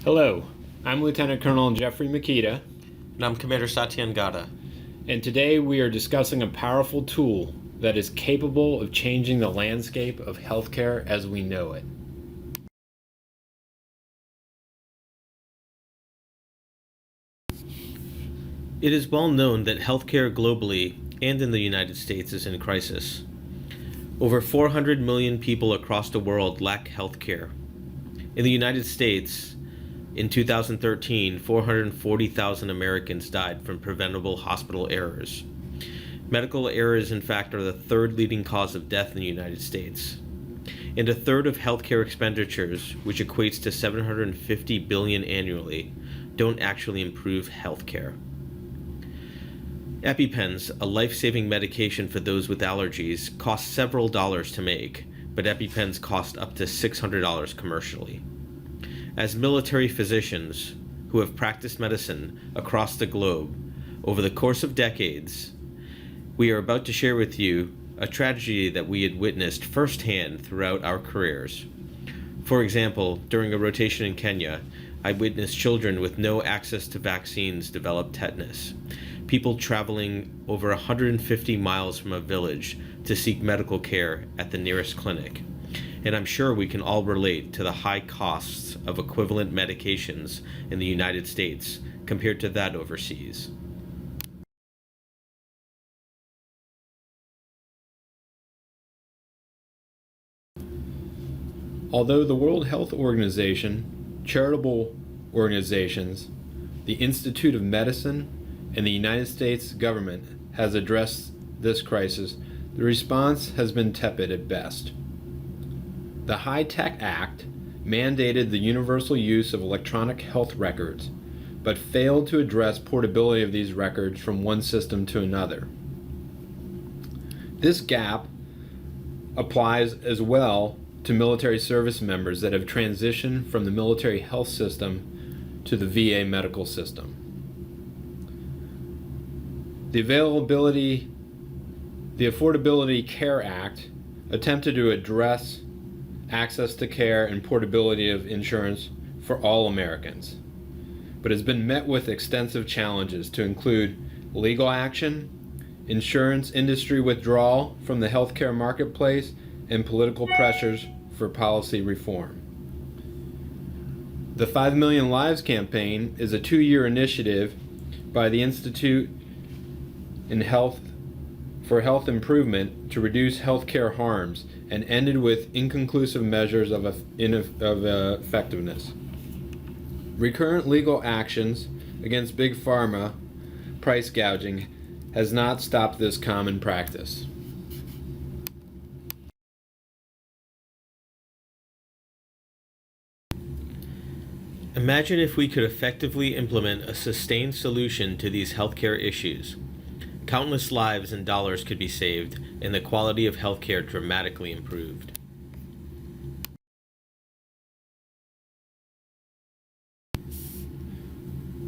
Hello, I'm Lieutenant Colonel Jeffrey Makita, And I'm Commander Satyan Gada. and today we are discussing a powerful tool that is capable of changing the landscape of healthcare as we know it. It is well known that healthcare globally and in the United States is in crisis. Over 400 million people across the world lack healthcare. In the United States, in 2013, 440,000 Americans died from preventable hospital errors. Medical errors, in fact, are the third leading cause of death in the United States. And a third of healthcare expenditures, which equates to $750 billion annually, don't actually improve healthcare. EpiPens, a life-saving medication for those with allergies, cost several dollars to make, but EpiPens cost up to $600 commercially. As military physicians who have practiced medicine across the globe over the course of decades, we are about to share with you a tragedy that we had witnessed firsthand throughout our careers. For example, during a rotation in Kenya, I witnessed children with no access to vaccines develop tetanus, people traveling over 150 miles from a village to seek medical care at the nearest clinic. And I'm sure we can all relate to the high costs of equivalent medications in the United States compared to that overseas. Although the World Health Organization, charitable organizations, the Institute of Medicine, and the United States government has addressed this crisis, the response has been tepid at best. The HITECH Act mandated the universal use of electronic health records, but failed to address portability of these records from one system to another. This gap applies as well to military service members that have transitioned from the military health system to the VA medical system. The Affordability Care Act attempted to address access to care and portability of insurance for all Americans, but has been met with extensive challenges to include legal action, insurance industry withdrawal from the healthcare marketplace, and political pressures for policy reform. The 5 Million Lives campaign is a 2-year initiative by the Institute for Health Improvement to reduce healthcare harms and ended with inconclusive measures of effectiveness. Recurrent legal actions against big pharma price gouging has not stopped this common practice. Imagine if we could effectively implement a sustained solution to these healthcare issues. Countless lives and dollars could be saved, and the quality of healthcare dramatically improved.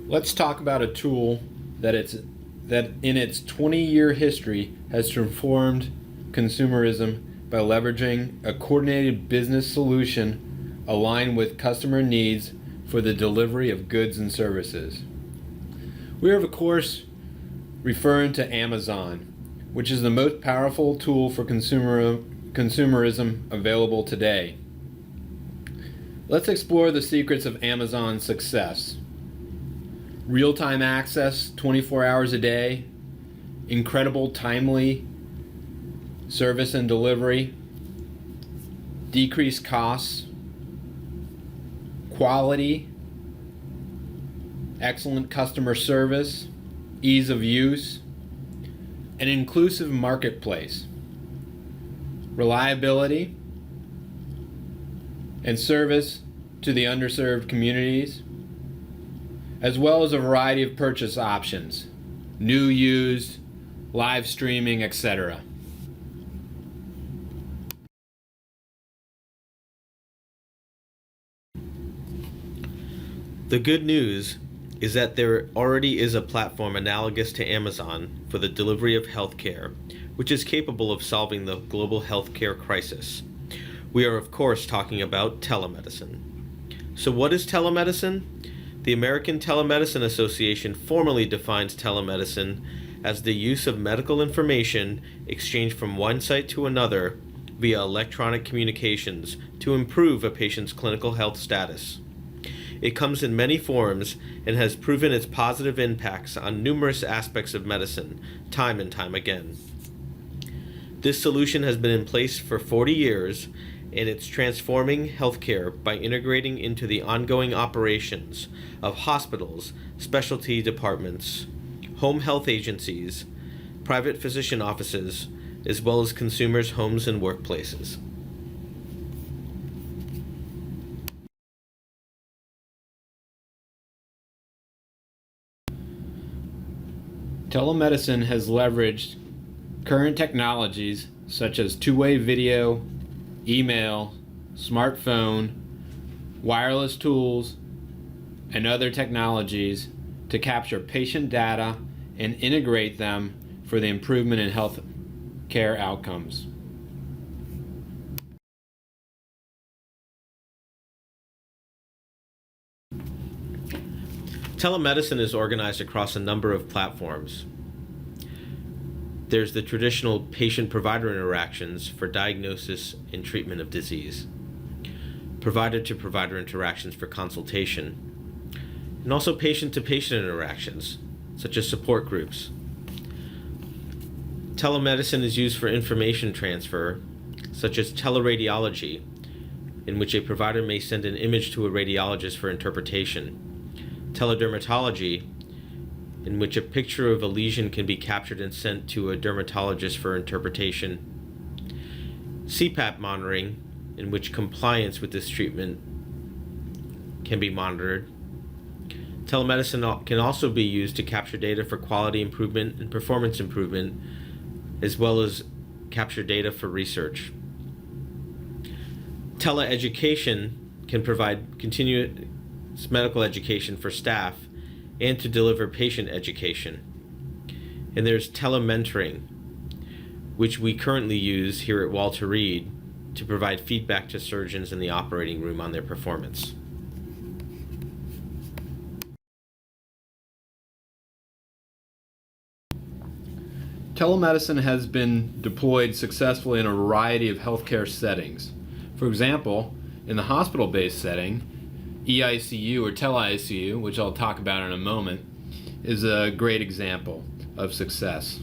Let's talk about a tool that in its 20-year history has transformed consumerism by leveraging a coordinated business solution aligned with customer needs for the delivery of goods and services. We are, of course, referring to Amazon, which is the most powerful tool for consumerism available today. Let's explore the secrets of Amazon's success. Real-time access 24 hours a day, incredible timely service and delivery, decreased costs, quality, excellent customer service, ease of use, an inclusive marketplace, reliability, and service to the underserved communities, as well as a variety of purchase options, new, used, live streaming, etc. The good news is that there already is a platform analogous to Amazon for the delivery of healthcare, which is capable of solving the global healthcare crisis. We are, of course, talking about telemedicine. So what is telemedicine? The American Telemedicine Association formally defines telemedicine as the use of medical information exchanged from one site to another via electronic communications to improve a patient's clinical health status. It comes in many forms and has proven its positive impacts on numerous aspects of medicine, time and time again. This solution has been in place for 40 years, and it's transforming healthcare by integrating into the ongoing operations of hospitals, specialty departments, home health agencies, private physician offices, as well as consumers' homes and workplaces. Telemedicine has leveraged current technologies such as two-way video, email, smartphone, wireless tools, and other technologies to capture patient data and integrate them for the improvement in health care outcomes. Telemedicine is organized across a number of platforms. There's the traditional patient-provider interactions for diagnosis and treatment of disease, provider-to-provider interactions for consultation, and also patient-to-patient interactions, such as support groups. Telemedicine is used for information transfer, such as teleradiology, in which a provider may send an image to a radiologist for interpretation, teledermatology, in which a picture of a lesion can be captured and sent to a dermatologist for interpretation, CPAP monitoring, in which compliance with this treatment can be monitored. Telemedicine can also be used to capture data for quality improvement and performance improvement, as well as capture data for research. Teleeducation can provide continuous medical education for staff and to deliver patient education. And there's telementoring, which we currently use here at Walter Reed to provide feedback to surgeons in the operating room on their performance. Telemedicine has been deployed successfully in a variety of healthcare settings. For example, in the hospital-based setting, EICU or tele-ICU, which I'll talk about in a moment, is a great example of success.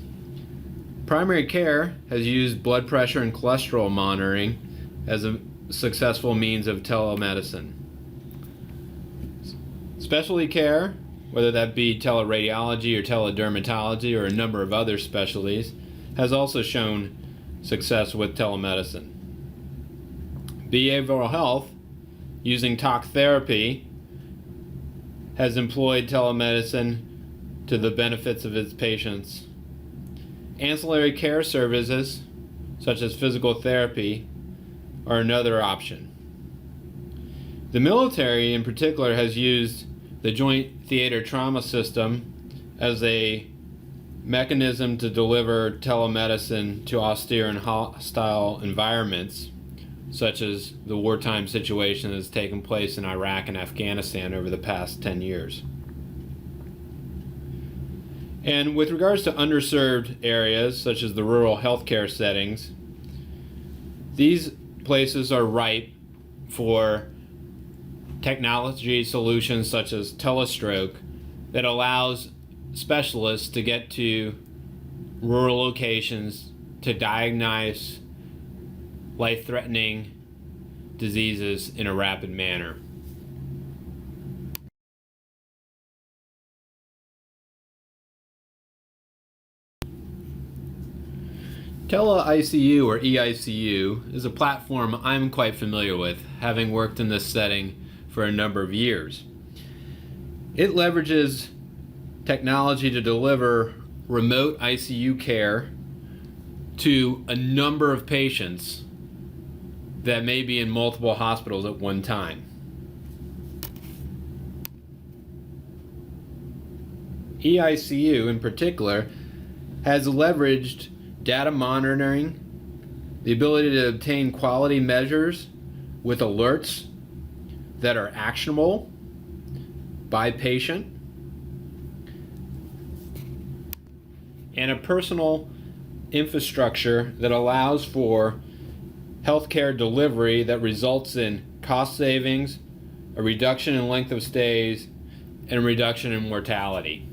Primary care has used blood pressure and cholesterol monitoring as a successful means of telemedicine. Specialty care, whether that be teleradiology or teledermatology or a number of other specialties, has also shown success with telemedicine. Behavioral health, using talk therapy, has employed telemedicine to the benefits of its patients. Ancillary care services, such as physical therapy, are another option. The military, in particular, has used the Joint Theater Trauma System as a mechanism to deliver telemedicine to austere and hostile environments, such as the wartime situation that has taken place in Iraq and Afghanistan over the past 10 years. And with regards to underserved areas, such as the rural healthcare settings, these places are ripe for technology solutions such as telestroke that allows specialists to get to rural locations to diagnose life-threatening diseases in a rapid manner. Tele-ICU or EICU is a platform I'm quite familiar with, having worked in this setting for a number of years. It leverages technology to deliver remote ICU care to a number of patients that may be in multiple hospitals at one time. EICU in particular has leveraged data monitoring, the ability to obtain quality measures with alerts that are actionable by patient, and a personal infrastructure that allows for healthcare delivery that results in cost savings, a reduction in length of stays, and a reduction in mortality.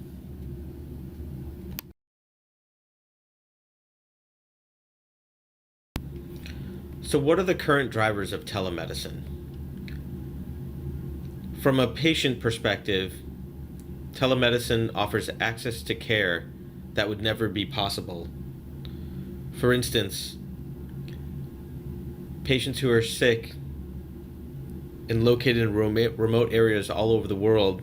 So what are the current drivers of telemedicine? From a patient perspective, telemedicine offers access to care that would never be possible. For instance, patients who are sick and located in remote areas all over the world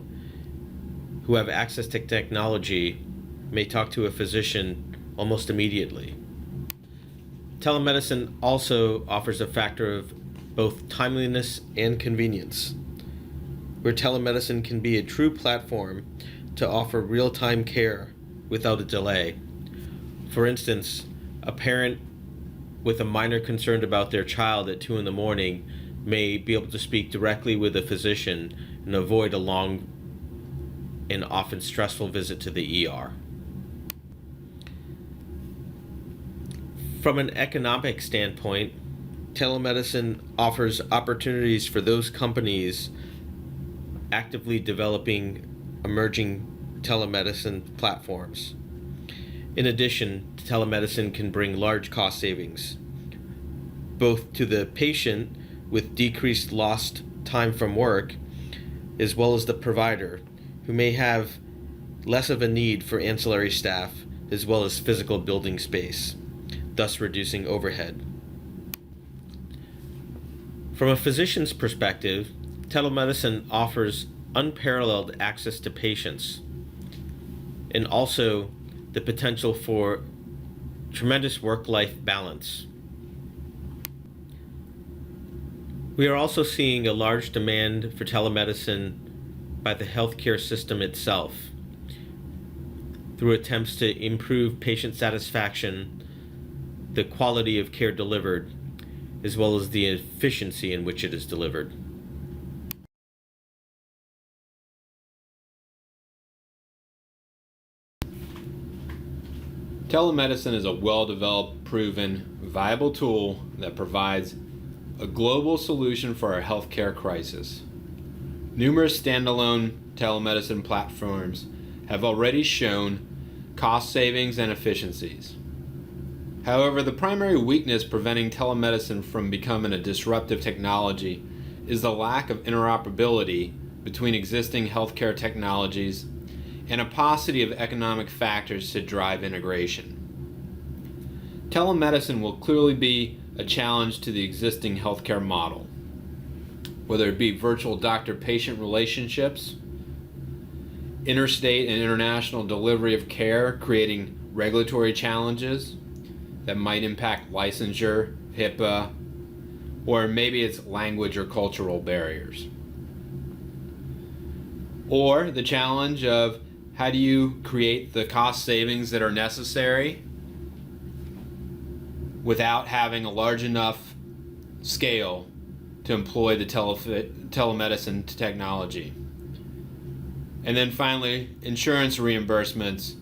who have access to technology may talk to a physician almost immediately. Telemedicine also offers a factor of both timeliness and convenience, where telemedicine can be a true platform to offer real-time care without a delay. For instance, a parent with a minor concern about their child at 2 a.m. may be able to speak directly with a physician and avoid a long and often stressful visit to the ER. From an economic standpoint, telemedicine offers opportunities for those companies actively developing emerging telemedicine platforms. In addition, telemedicine can bring large cost savings, both to the patient with decreased lost time from work, as well as the provider, who may have less of a need for ancillary staff as well as physical building space, thus reducing overhead. From a physician's perspective, telemedicine offers unparalleled access to patients and also the potential for tremendous work-life balance. We are also seeing a large demand for telemedicine by the healthcare system itself through attempts to improve patient satisfaction, the quality of care delivered, as well as the efficiency in which it is delivered. Telemedicine is a well-developed, proven, viable tool that provides a global solution for our healthcare crisis. Numerous standalone telemedicine platforms have already shown cost savings and efficiencies. However, the primary weakness preventing telemedicine from becoming a disruptive technology is the lack of interoperability between existing healthcare technologies and a paucity of economic factors to drive integration. Telemedicine will clearly be a challenge to the existing healthcare model, whether it be virtual doctor-patient relationships, interstate and international delivery of care, creating regulatory challenges that might impact licensure, HIPAA, or maybe it's language or cultural barriers. Or the challenge of how do you create the cost savings that are necessary without having a large enough scale to employ the telemedicine technology. And then finally, insurance reimbursements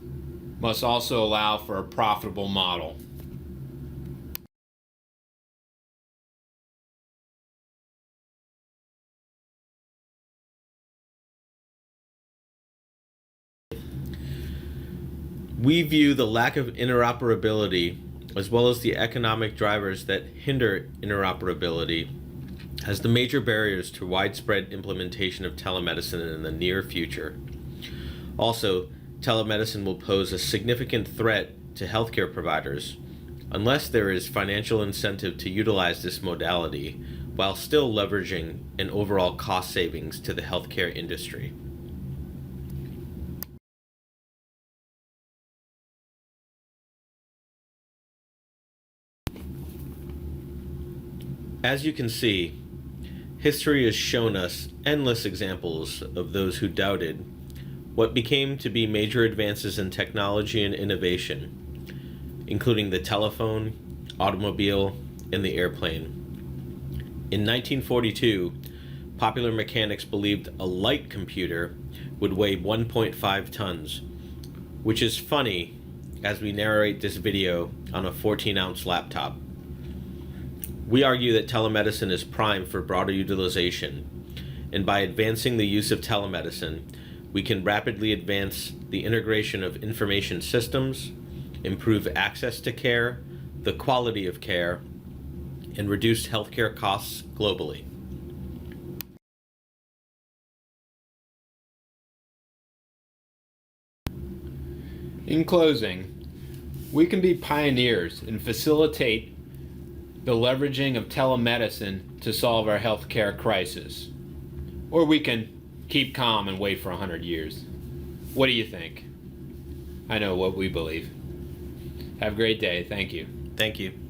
must also allow for a profitable model. We view the lack of interoperability, as well as the economic drivers that hinder interoperability, as the major barriers to widespread implementation of telemedicine in the near future. Also, telemedicine will pose a significant threat to healthcare providers unless there is financial incentive to utilize this modality while still leveraging an overall cost savings to the healthcare industry. As you can see, history has shown us endless examples of those who doubted what became to be major advances in technology and innovation, including the telephone, automobile, and the airplane. In 1942, Popular mechanics believed a light computer would weigh 1.5 tons, which is funny as we narrate this video on a 14-ounce laptop. We argue that telemedicine is primed for broader utilization, and by advancing the use of telemedicine, we can rapidly advance the integration of information systems, improve access to care, the quality of care, and reduce healthcare costs globally. In closing, we can be pioneers and facilitate the leveraging of telemedicine to solve our healthcare crisis. Or we can keep calm and wait for 100 years. What do you think? I know what we believe. Have a great day. Thank you. Thank you.